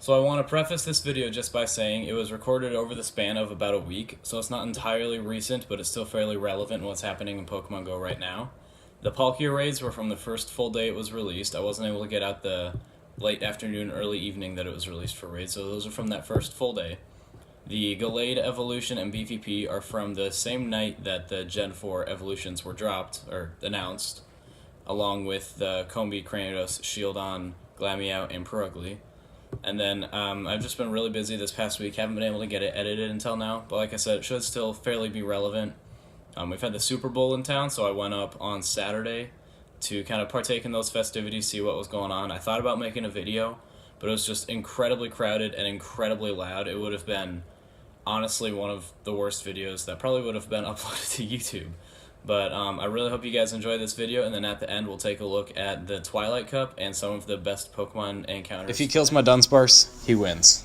So I want to preface this video just by saying it was recorded over the span of about a week, so it's not entirely recent, but it's still fairly relevant in what's happening in Pokemon Go right now. The Palkia raids were from the first full day it was released. I wasn't able to get out the late afternoon, early evening that it was released for raids, so those are from that first full day. The Gallade Evolution and PvP are from the same night that the Gen 4 evolutions were dropped, or announced, along with the Combi, Cranidos, Shieldon, Glameow, and Purugly. And then I've just been really busy this past week, haven't been able to get it edited until now, but like I said, it should still fairly be relevant. We've had the Super Bowl in town, so I went up on Saturday to kind of partake in those festivities, see what was going on. I thought about making a video, but it was just incredibly crowded and incredibly loud. It would have been, honestly, one of the worst videos that probably would have been uploaded to YouTube. But I really hope you guys enjoy this video, and then at the end we'll take a look at the Twilight Cup and some of the best Pokemon encounters. If he kills my Dunsparce, he wins.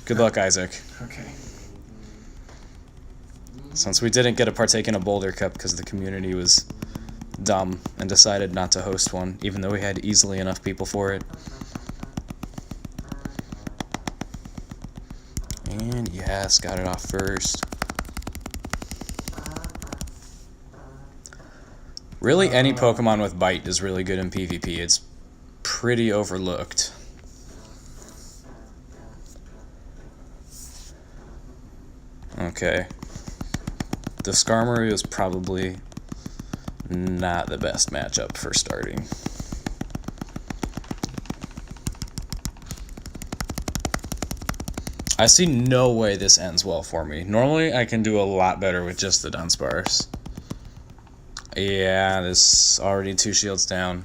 Good luck, Isaac. Okay. Since we didn't get to partake in a Boulder Cup because the community was dumb and decided not to host one, even though we had easily enough people for it. And yes, got it off first. Really, any Pokemon with Bite is really good in PvP. It's pretty overlooked. Okay. The Skarmory is probably not the best matchup for starting. I see no way this ends well for me. Normally, I can do a lot better with just the Dunsparce. Yeah, this already 2 shields down.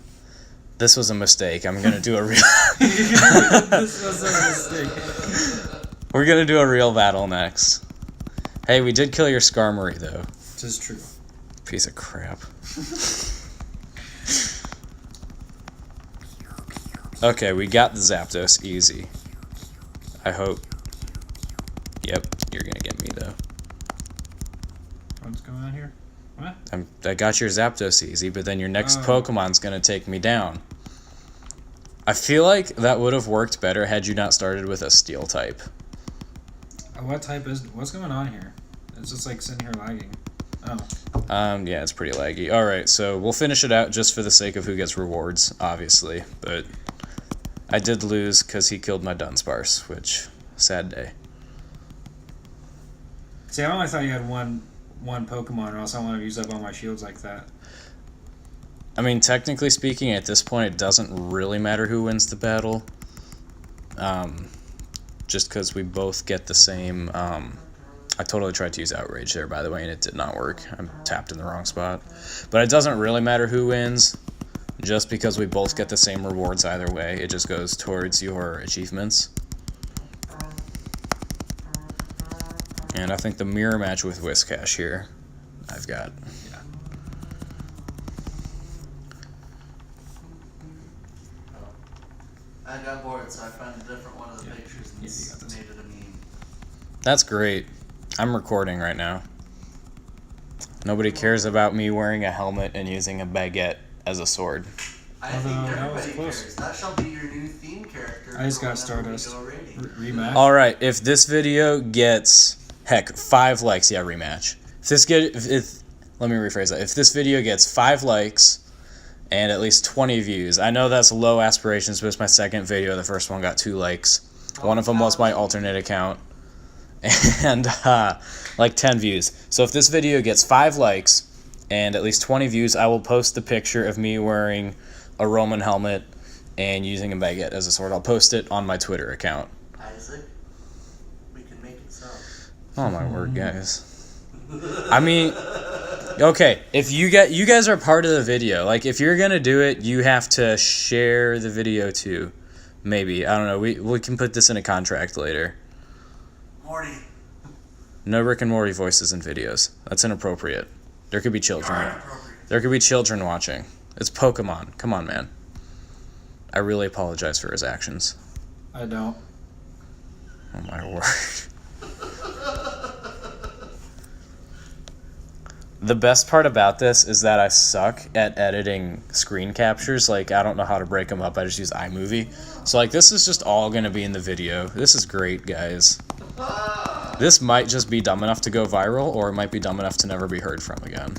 This was a mistake. I'm gonna do a real. This was a mistake. We're gonna do a real battle next. Hey, we did kill your Skarmory though. This is true. Piece of crap. Okay, we got the Zapdos easy. I hope. Yep, you're gonna get me though. What's going on here? What? I got your Zapdos easy, but then your next Pokemon's gonna take me down. I feel like that would have worked better had you not started with a Steel type. What type is... What's going on here? It's just like sitting here lagging. Oh. Yeah, it's pretty laggy. Alright, so we'll finish it out just for the sake of who gets rewards, obviously. But I did lose because he killed my Dunsparce, which, sad day. See, I only thought you had one Pokemon, or else I want to use up all my shields like that. I mean, technically speaking, at this point, it doesn't really matter who wins the battle. Just because we both get the same... I totally tried to use Outrage there, by the way, and it did not work. I'm tapped in the wrong spot. But it doesn't really matter who wins, just because we both get the same rewards either way. It just goes towards your achievements. And I think the mirror match with Whiscash here, I've got. Yeah. I got bored, so I found a different one of the pictures and made it a meme. That's great. I'm recording right now. Nobody cares about me wearing a helmet and using a baguette as a sword. I think everybody cares. That shall be your new theme character. I just got Stardust. Rematch. Alright, if this video gets... Heck, 5 likes, yeah, rematch. Let me rephrase that. If this video gets 5 likes and at least 20 views, I know that's low aspirations, but it's my second video. The first one got 2 likes. One of them was my alternate account. And like 10 views. So if this video gets 5 likes and at least 20 views, I will post the picture of me wearing a Roman helmet and using a baguette as a sword. I'll post it on my Twitter account. Isaac, we can make it so. Oh my word, guys. I mean, okay, if you guys are part of the video, like if you're gonna do it, you have to share the video too. Maybe, I don't know. We can put this in a contract later. Morty. No Rick and Morty voices in videos. That's inappropriate. There could be children. There could be children watching. It's Pokemon. Come on, man. I really apologize for his actions. I don't. Oh my word. The best part about this is that I suck at editing screen captures. Like, I don't know how to break them up. I just use iMovie. So, like, this is just all going to be in the video. This is great, guys. This might just be dumb enough to go viral, or it might be dumb enough to never be heard from again.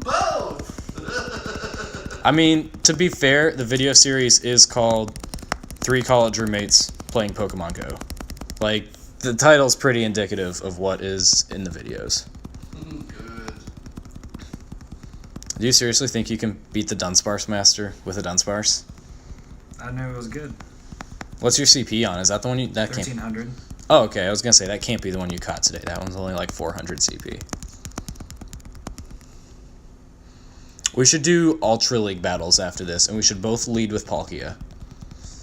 Both! I mean, to be fair, the video series is called 3 College Roommates Playing Pokemon Go. Like, the title's pretty indicative of what is in the videos. Good. Do you seriously think you can beat the Dunsparce Master with a Dunsparce? I knew it was good. What's your CP on? Is that the one you... That can't... 1300. Oh, okay. I was going to say, that can't be the one you caught today. That one's only like 400 CP. We should do Ultra League battles after this, and we should both lead with Palkia.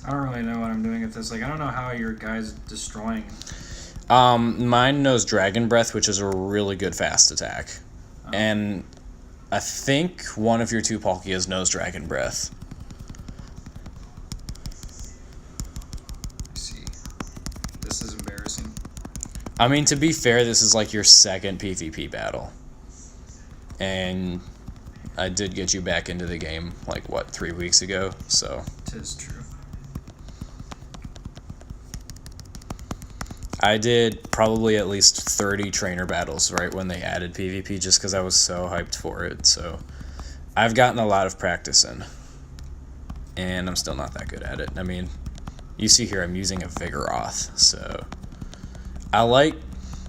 I don't really know what I'm doing at this. Like, I don't know how your guy's destroying. Mine knows Dragon Breath, which is a really good fast attack. Oh. And I think one of your 2 Palkias knows Dragon Breath. Let's see. This is embarrassing. I mean, to be fair, this is like your second PvP battle. And I did get you back into the game, like, what, 3 weeks ago? So... Tis true. I did probably at least 30 trainer battles right when they added PvP just because I was so hyped for it. So I've gotten a lot of practice in. And I'm still not that good at it. I mean, you see here I'm using a Vigoroth. So I like...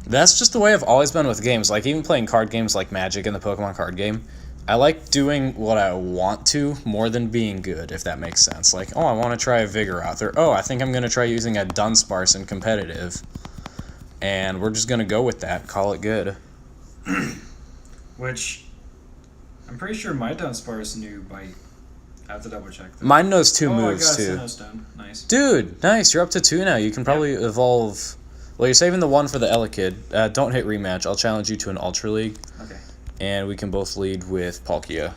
That's just the way I've always been with games. Like, even playing card games like Magic and the Pokemon card game, I like doing what I want to more than being good, if that makes sense. Like, oh, I want to try a Vigoroth, or oh, I think I'm going to try using a Dunsparce in competitive. And we're just going to go with that, call it good. Which, I'm pretty sure my Dunsparce knew Bite. I have to double check that. Mine knows 2 moves, I got too. Sinnoh Nice. Dude, nice, you're up to 2 now. You can probably evolve... Well, you're saving the 1 for the Elekid. Don't hit rematch. I'll challenge you to an Ultra League. Okay. And we can both lead with Palkia.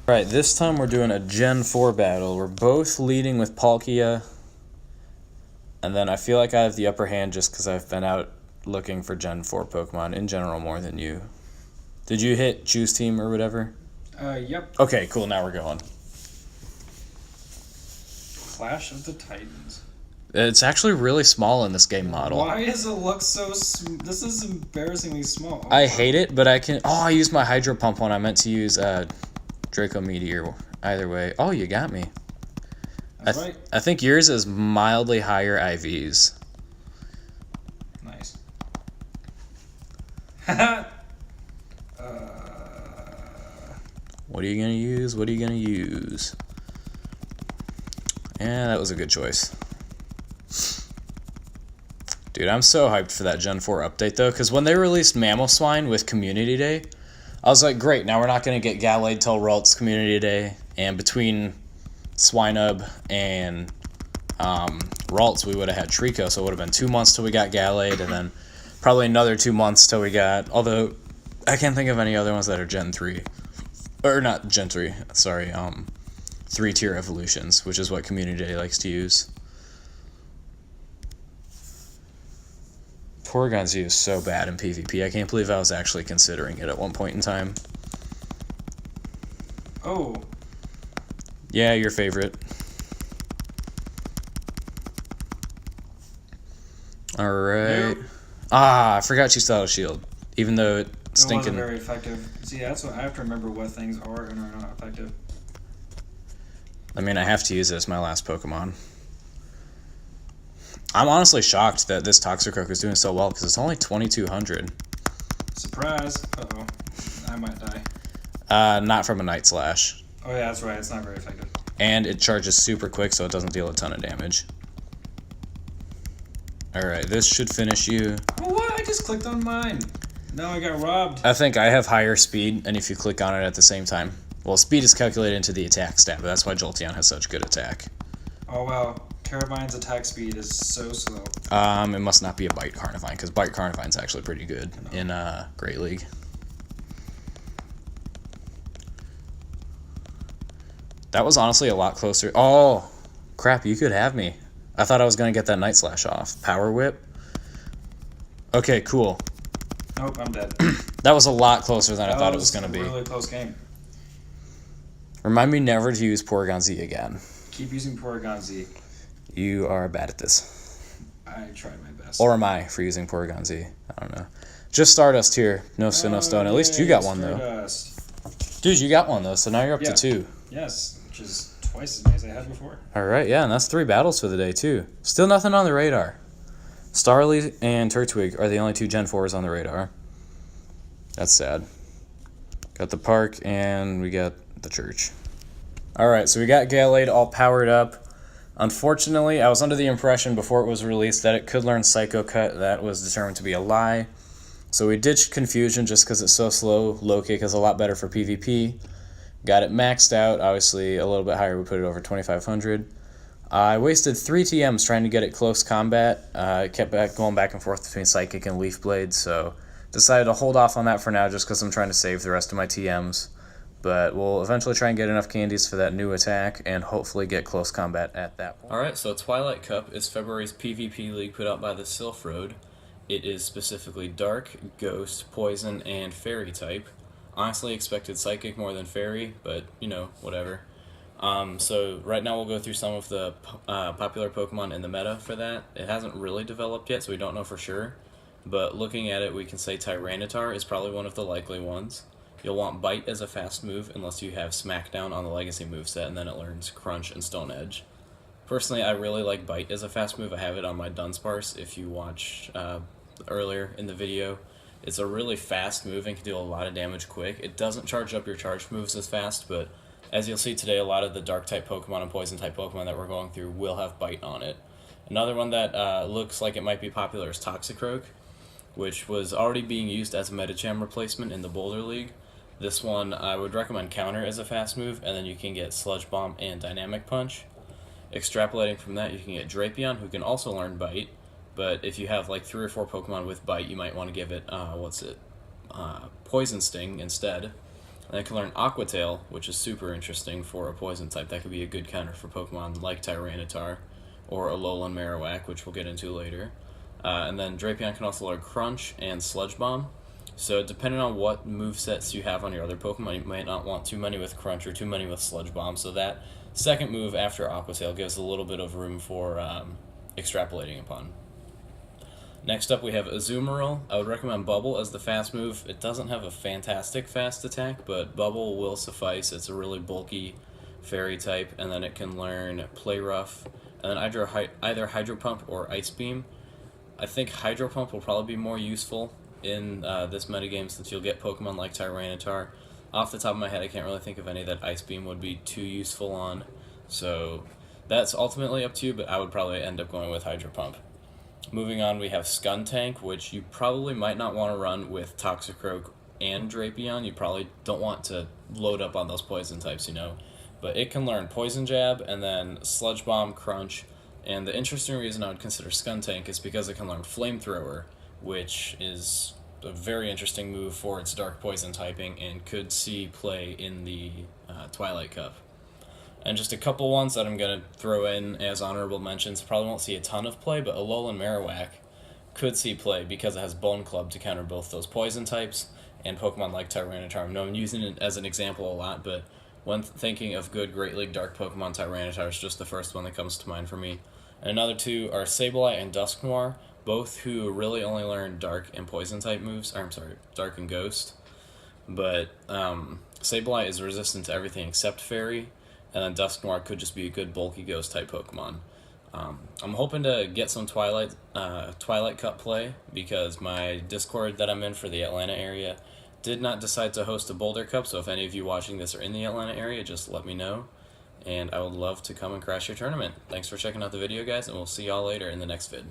Alright, this time we're doing a Gen 4 battle. We're both leading with Palkia. And then I feel like I have the upper hand just because I've been out looking for Gen 4 Pokemon in general more than you. Did you hit Choose Team or whatever? Yep. Okay, cool, now we're going. Clash of the Titans. It's actually really small in this game model. Why does it look so... This is embarrassingly small. I hate it, but I can... Oh, I used my Hydro Pump when I meant to use Draco Meteor. Either way. Oh, you got me. That's right. I think yours is mildly higher IVs. Nice. What are you going to use? What are you going to use? Yeah, that was a good choice. Dude, I'm so hyped for that Gen 4 update, though, because when they released Mamoswine with Community Day, I was like, great, now we're not going to get Gallade till Ralts Community Day, and between Swinub and Ralts, we would have had Trico, so it would have been 2 months till we got Gallade, and then probably another 2 months till we got, although I can't think of any other ones that are Gen 3. Or not Gen 3, sorry, 3-tier evolutions, which is what Community Day likes to use. Porygon Z is so bad in PvP. I can't believe I was actually considering it at one point in time. Oh. Yeah, your favorite. Alright. Nope. Ah, I forgot you still had a shield. Even though it stinking... It wasn't very effective. See, that's what I have to remember what things are and are not effective. I mean, I have to use it as my last Pokemon. I'm honestly shocked that this Toxicroak is doing so well, because it's only 2,200. Surprise. Uh-oh. I might die. Not from a Night Slash. Oh, yeah, that's right. It's not very effective. And it charges super quick, so it doesn't deal a ton of damage. Alright, this should finish you. Oh, what? I just clicked on mine. No, I got robbed. I think I have higher speed, and if you click on it at the same time... Well, speed is calculated into the attack stat, but that's why Jolteon has such good attack. Oh, wow. Terravine's attack speed is so slow. It must not be a Bite Carnivine, because Bite Carnivine's actually pretty good in Great League. That was honestly a lot closer. Oh, crap, you could have me. I thought I was going to get that Night Slash off. Power Whip? Okay, cool. Nope, I'm dead. That was a lot closer than I thought it was going to be. That was a really close game. Remind me never to use Porygon Z again. Keep using Porygon Z. You are bad at this. I tried my best. Or am I for using Porygon Z? I don't know. Just Stardust here. No Sinnoh Stone. At least you got one, Stardust. though. Dude, you got one, though, so now you're up to 2. Yes, which is twice as many as I had before. All right, yeah, and that's 3 battles for the day, too. Still nothing on the radar. Starly and Turtwig are the only 2 Gen 4s on the radar. That's sad. Got the park, and we got the church. Alright, so we got Gallade all powered up. Unfortunately, I was under the impression before it was released that it could learn Psycho Cut. That was determined to be a lie. So we ditched Confusion just because it's so slow. Low Kick is a lot better for PvP. Got it maxed out. Obviously, a little bit higher. We put it over 2,500. I wasted 3 TMs trying to get it close combat. I kept going back and forth between Psychic and Leaf Blade, so decided to hold off on that for now just because I'm trying to save the rest of my TMs. But we'll eventually try and get enough candies for that new attack and hopefully get close combat at that point. Alright, so Twilight Cup is February's PvP league put out by the Sylph Road. It is specifically Dark, Ghost, Poison, and Fairy type. Honestly expected Psychic more than Fairy, but, you know, whatever. So right now we'll go through some of the popular Pokemon in the meta for that. It hasn't really developed yet, so we don't know for sure. But looking at it, we can say Tyranitar is probably one of the likely ones. You'll want Bite as a fast move unless you have Smackdown on the Legacy moveset, and then it learns Crunch and Stone Edge. Personally, I really like Bite as a fast move. I have it on my Dunsparce if you watched earlier in the video. It's a really fast move and can do a lot of damage quick. It doesn't charge up your charged moves as fast, but as you'll see today, a lot of the Dark-type Pokemon and Poison-type Pokemon that we're going through will have Bite on it. Another one that looks like it might be popular is Toxicroak, which was already being used as a Medicham replacement in the Boulder League. This one I would recommend Counter as a fast move, and then you can get Sludge Bomb and Dynamic Punch. Extrapolating from that, you can get Drapion, who can also learn Bite, but if you have like 3 or 4 Pokemon with Bite, you might want to give it, Poison Sting instead. And it can learn Aqua Tail, which is super interesting for a Poison type. That could be a good counter for Pokemon like Tyranitar, or Alolan Marowak, which we'll get into later. And then Drapion can also learn Crunch and Sludge Bomb. So depending on what movesets you have on your other Pokemon, you might not want too many with Crunch or too many with Sludge Bomb. So that second move after Aqua Tail gives a little bit of room for extrapolating upon. Next up we have Azumarill. I would recommend Bubble as the fast move. It doesn't have a fantastic fast attack, but Bubble will suffice. It's a really bulky fairy type, and then it can learn Play Rough, and then either Hydro Pump or Ice Beam. I think Hydro Pump will probably be more useful in this metagame since you'll get Pokemon like Tyranitar. Off the top of my head, I can't really think of any that Ice Beam would be too useful on, so that's ultimately up to you, but I would probably end up going with Hydro Pump. Moving on, we have Skuntank, which you probably might not want to run with Toxicroak and Drapion. You probably don't want to load up on those poison types, you know. But it can learn Poison Jab, and then Sludge Bomb, Crunch, and the interesting reason I would consider Skuntank is because it can learn Flamethrower, which is a very interesting move for its Dark Poison typing and could see play in the Twilight Cup. And just a couple ones that I'm going to throw in as honorable mentions. Probably won't see a ton of play, but Alolan Marowak could see play because it has Bone Club to counter both those poison types and Pokemon like Tyranitar. I know I'm using it as an example a lot, but when thinking of good Great League Dark Pokemon, Tyranitar is just the first one that comes to mind for me. And another two are Sableye and Dusknoir, both who really only learn Dark and Poison type moves. Dark and Ghost. But Sableye is resistant to everything except Fairy, and then Dusknoir could just be a good bulky Ghost type Pokemon. I'm hoping to get some Twilight Cup play because my Discord that I'm in for the Atlanta area did not decide to host a Boulder Cup, so if any of you watching this are in the Atlanta area, just let me know, and I would love to come and crash your tournament. Thanks for checking out the video, guys, and we'll see y'all later in the next vid.